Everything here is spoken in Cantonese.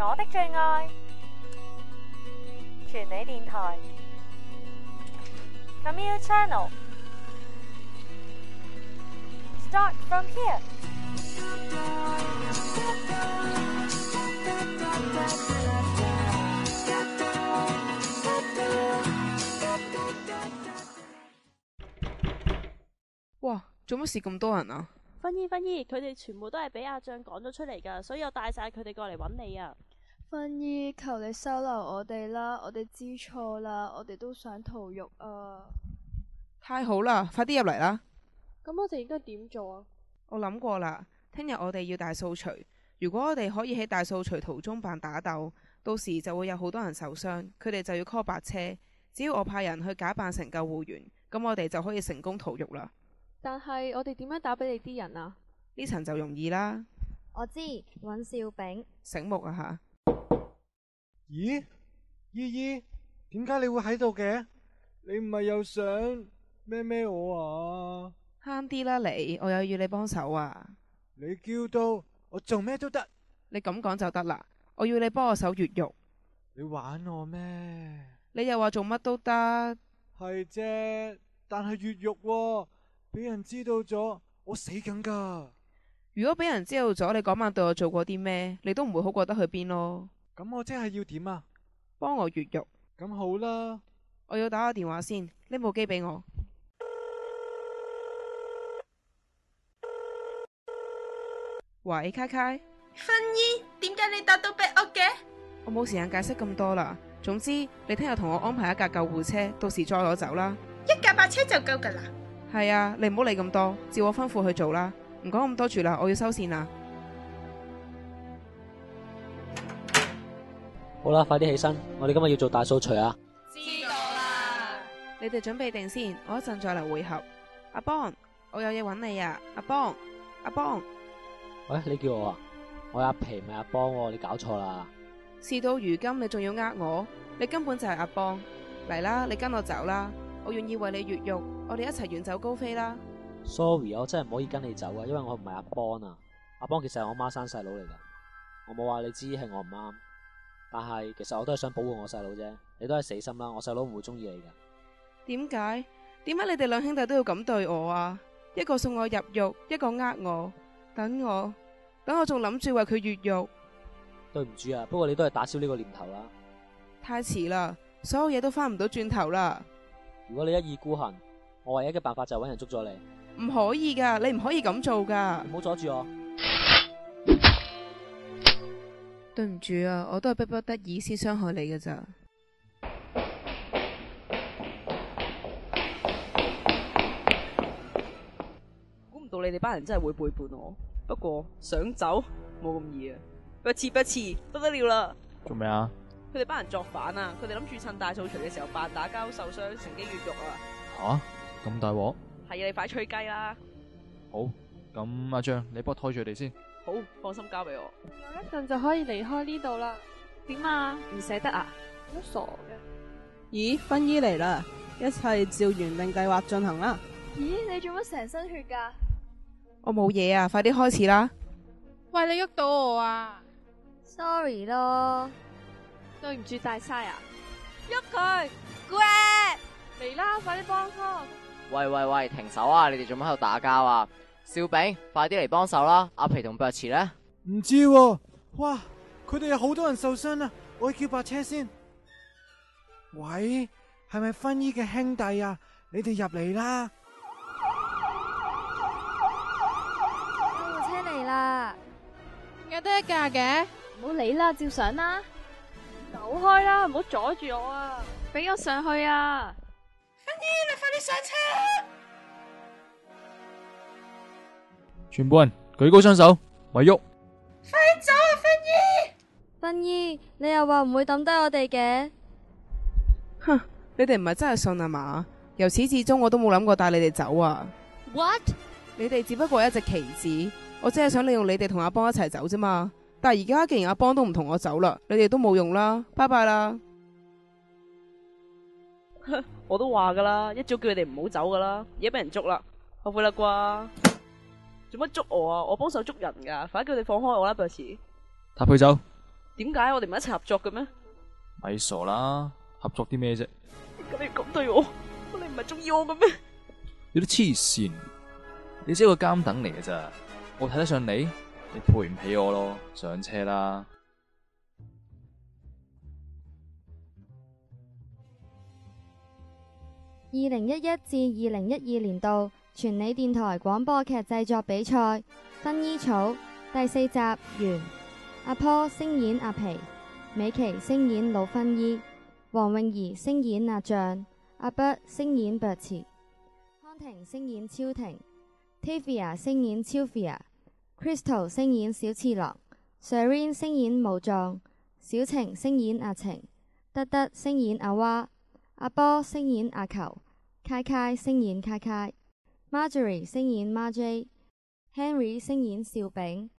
我的最愛全理電台 Commute Channel Start from here。 哇，做乜事咁多人啊？芬姨，佢哋全部都係俾阿醬趕咗出嚟噶，所以我帶晒佢哋過嚟揾你啊！芬姨，求你收留我哋啦，我哋知錯啦，我哋都想逃獄啊！太好啦，快啲入嚟啦！咁我哋應該點做啊？我諗過啦，聽日我哋要大掃除。如果我哋可以喺大掃除途中扮打鬥，到時就會有好多人受傷，佢哋就要 call 白車。只要我派人去假扮成救護員，咁我哋就可以成功逃獄啦。但係我哋點樣打俾你啲人啊？呢層就容易啦。我知，揾笑炳。醒目啊吓！咦，姨姨，點解你會喺度嘅？你唔係又想咩我啊？慳啲啦你，我有要你幫手啊！你叫到我做咩都得。你咁講就得啦，我要你幫我手越獄。你玩我咩？你又話做乜都得。係啫，但係越獄喎，俾人知道咗，我死緊噶。如果俾人知道咗你嗰晚對我做過啲咩，你都唔會好過得去邊咯。咁我即係要點啊？幫我越獄。咁好啦，我要打個電話先，拎部機俾我。喂，卡卡。芬姨，點解你打到俾我嘅？我冇時間解釋咁多啦。總之，你聽日同我安排一架救護車，到時載我走啦。一架白車就夠噶啦。係啊，你唔好理咁多，照我吩咐去做啦。唔講咁多住啦，我要收線啦。好啦，快啲起身，我哋今日要做大掃除啊！知道啦。你哋準備定先，我一陣再嚟會合。阿邦，我有嘢揾你啊！阿邦，阿邦。喂，你叫我啊？我阿皮咪阿邦喎，你搞錯啦！事到如今，你仲要呃我？你根本就係阿邦。嚟啦，你跟我走啦，我願意為你越獄，我哋一齊遠走高飛啦。Sorry，我真係唔可以跟你走啊，因為我唔係阿邦啊。阿邦其實係我媽生細佬嚟噶，我冇話你知係我唔啱，但係其實我都係想保護我細佬啫。你都係死心啦，我細佬唔會中意你噶。點解你哋兩兄弟都要咁對我啊？一個送我入獄，一個呃我，等我仲諗住為佢越獄。對唔住啊，不過你都係打消呢個念頭啦。太遲啦，所有嘢都翻唔到轉頭啦。如果你一意孤行，我唯一嘅辦法就係搵人捉咗你。唔可以噶，你唔可以咁做噶。唔好阻住我。對唔住啊，我都係逼不得已先傷害你嘅咋。估唔到你哋班人真係會背叛我，不過想走冇咁易啊！不遲不得了啦！做咩啊？佢哋班人作反啊！佢哋諗住趁大掃除嘅時候扮打交受傷，乘機越獄啊！吓？咁大鑊？係啊，你快吹雞啦！好，咁阿張，你幫我拖住佢哋先。好，放心交俾我。我一陣就可以離開呢度啦。點啊？唔捨得啊？都傻嘅。咦，芬姨嚟啦！一切照原定計劃進行啦。咦，你做乜成身血噶？我冇嘢啊，快啲開始啦！喂，你喐到我啊 ！Sorry 咯，對唔住大嘥啊！喐佢，嚟啦，快啲幫拖！喂，停手啊！你哋做乜喺度打交啊？笑炳，快啲嚟幫手啦！阿皮同白池呢？唔知喎，哇，佢哋有好多人受傷啊！我去叫白車先。喂，係咪芬姨嘅兄弟啊？你哋入嚟啦！救護車嚟啦！有得一架嘅，唔好理啦，照上啦。走開啦，唔好阻住我啊！俾我上去啊！芬姨，你快啲上車！全部人舉高雙手，咪喐！快走啊，芬姨！芬姨，你又話唔會抌低我哋嘅？哼，你哋唔係真係信啊嘛？由始至終我都冇諗過帶你哋走啊 ！What？ 你哋只不過係一隻棋子，我只係想利用你哋同阿邦一齊走啫嘛。但係而家既然阿邦都唔同我走啦，你哋都冇用啦，拜拜啦！我都話噶啦，一早叫你哋唔好走噶啦，而家俾人捉啦，後悔啦啩？做乜捉我啊？我幫手捉人噶，快叫你放開我啦，白痴！搭佢走。點解我哋唔一齊合作嘅咩？咪傻啦，合作啲咩啫？咁你咁對我，你唔係中意我嘅咩？你都黐線，你只係個監等嚟嘅咋？我睇得上你，你配唔起我咯，上車啦！2011至2012年度全理電台廣播劇製作比賽薰衣草第4集完。阿坡聲演阿皮，美琪聲演老薰衣，黃詠儀聲演阿象，阿伯聲演博慈，康婷聲演超婷，Tavia 聲演超 Fia，Crystal 聲演小次郎，Serene 聲演武藏，小晴聲演阿晴，德德聲演阿娃，阿波聲演阿球，Kai 聲演Kai，Marjorie 聲演 Marjay，Henry 聲演邵炳